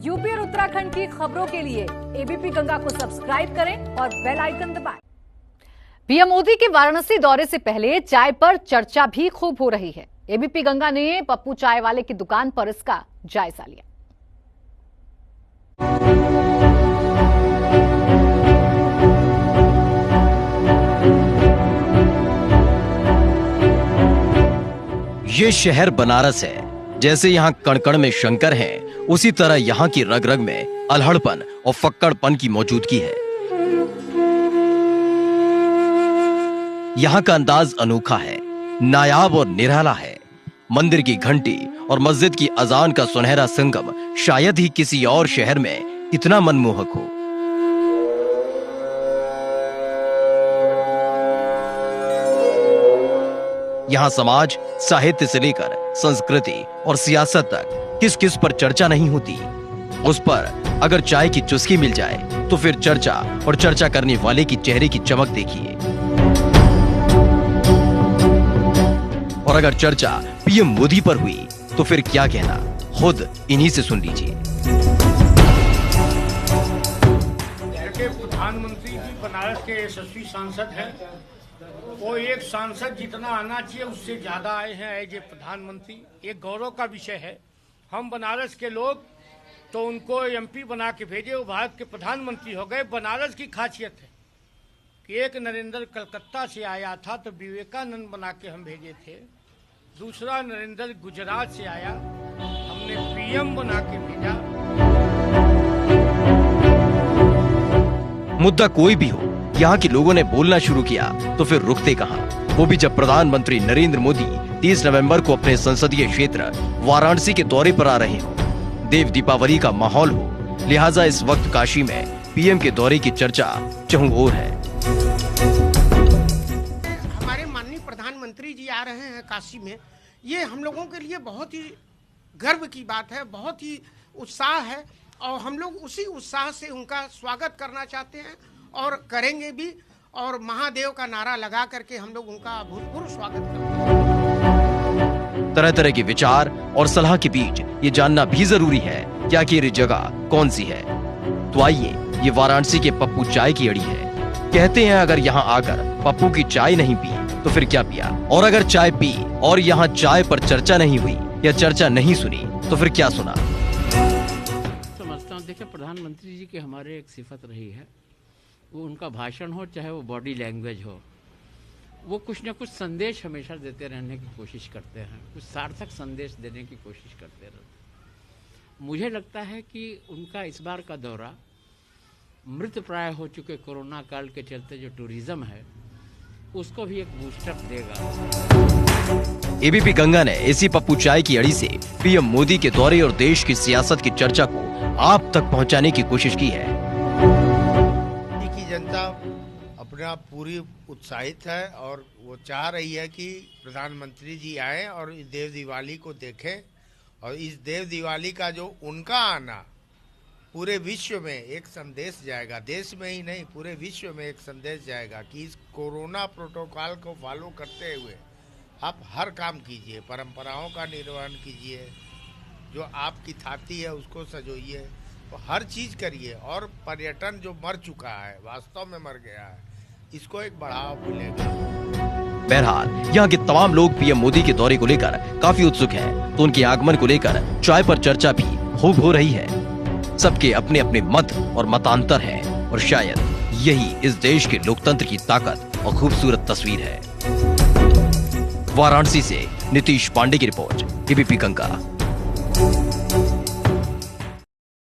UP और उत्तराखंड की खबरों के लिए एबीपी गंगा को सब्सक्राइब करें और बेल आइकन दबाएं। पीएम मोदी के वाराणसी दौरे से पहले चाय पर चर्चा भी खूब हो रही है। एबीपी गंगा ने पप्पू चाय वाले की दुकान पर इसका जायजा लिया। ये शहर बनारस है। जैसे यहाँ कण-कण में शंकर हैं, उसी तरह यहाँ की रग-रग में अल्हड़पन और फक्कड़पन की मौजूदगी है। यहाँ का अंदाज अनोखा है, नायाब और निराला है। मंदिर की घंटी और मस्जिद की अजान का सुनहरा संगम शायद ही किसी और शहर में इतना मनमोहक हो। यहाँ समाज, साहित्य से लेकर संस्कृति और सियासत तक किस किस पर चर्चा नहीं होती। उस पर अगर चाय की चुस्की मिल जाए तो फिर चर्चा, और चर्चा करने वाले की चेहरे की चमक देखिए। और अगर चर्चा पीएम मोदी पर हुई तो फिर क्या कहना, खुद इन्हीं से सुन लीजिए। प्रधानमंत्री जी बनारस के यशस्वी सांसद हैं। वो एक सांसद जितना आना चाहिए उससे ज्यादा आए हैं एज ए प्रधानमंत्री। एक गौरव का विषय है। हम बनारस के लोग तो उनको एमपी बना के भेजे, वो भारत के प्रधानमंत्री हो गए। बनारस की खासियत है कि एक नरेंद्र कलकत्ता से आया था तो विवेकानंद बना के हम भेजे थे। दूसरा नरेंद्र गुजरात से आया, हमने पीएम बना के भेजा। मुद्दा कोई भी हो, यहाँ के लोगों ने बोलना शुरू किया तो फिर रुकते कहां। वो भी जब प्रधानमंत्री नरेंद्र मोदी 30 नवंबर को अपने संसदीय क्षेत्र वाराणसी के दौरे पर आ रहे हो। देव दीपावली का माहौल हो, लिहाजा इस वक्त काशी में पीएम के दौरे की चर्चा चहुं ओर है। हमारे माननीय प्रधानमंत्री जी आ रहे हैं काशी में, ये हम लोगों के लिए बहुत ही गर्व की बात है, बहुत ही उत्साह है और हम लोग उसी उत्साह से उनका स्वागत करना चाहते हैं और करेंगे भी। और महादेव का नारा लगा करके हम लोग उनका भूतपूर्व स्वागत करते हैं। तरह तरह के विचार और सलाह के बीच ये जानना भी जरूरी है कि आखिर ये जगह कौन सी है। तो आइए, ये वाराणसी के पप्पू चाय की अड़ी है। कहते हैं अगर यहाँ आकर पप्पू की चाय नहीं पी तो फिर क्या पिया, और अगर चाय पी और यहाँ चाय पर चर्चा नहीं हुई या चर्चा नहीं सुनी तो फिर क्या सुना। समझता हूँ, देखिए प्रधानमंत्री जी की हमारे एक सिफत रही है, वो उनका भाषण हो चाहे वो बॉडी लैंग्वेज हो, वो कुछ न कुछ संदेश हमेशा देते रहने की कोशिश करते हैं, कुछ सार्थक संदेश देने की कोशिश करते रहते हैं। मुझे लगता है कि उनका इस बार का दौरा मृत प्राय हो चुके कोरोना काल के चलते जो टूरिज्म है उसको भी एक बूस्टअप देगा। एबीपी गंगा ने इसी पप्पू चाय की अड़ी से पीएम मोदी के दौरे और देश की सियासत की चर्चा को आप तक पहुंचाने की कोशिश की है। जनता अपना पूरी उत्साहित है और वो चाह रही है कि प्रधानमंत्री जी आए और इस देव दिवाली को देखें। और इस देव दिवाली का जो उनका आना पूरे विश्व में एक संदेश जाएगा, देश में ही नहीं पूरे विश्व में एक संदेश जाएगा कि इस कोरोना प्रोटोकॉल को फॉलो करते हुए आप हर काम कीजिए, परंपराओं का निर्वहन कीजिए, जो आपकी थाती है उसको सजोइए, तो हर चीज करिए। और पर्यटन जो मर चुका है, वास्तव में मर गया है, इसको एक बढ़ावा मिलेगा। बहरहाल यहाँ के तमाम लोग पीएम मोदी के दौरे को लेकर काफी उत्सुक हैं, तो उनके आगमन को लेकर चाय पर चर्चा भी खूब हो रही है। सबके अपने अपने मत और मतांतर हैं, और शायद यही इस देश के लोकतंत्र की ताकत और खूबसूरत तस्वीर है। वाराणसी से नीतीश पांडे की रिपोर्ट, एबीपी गंगा।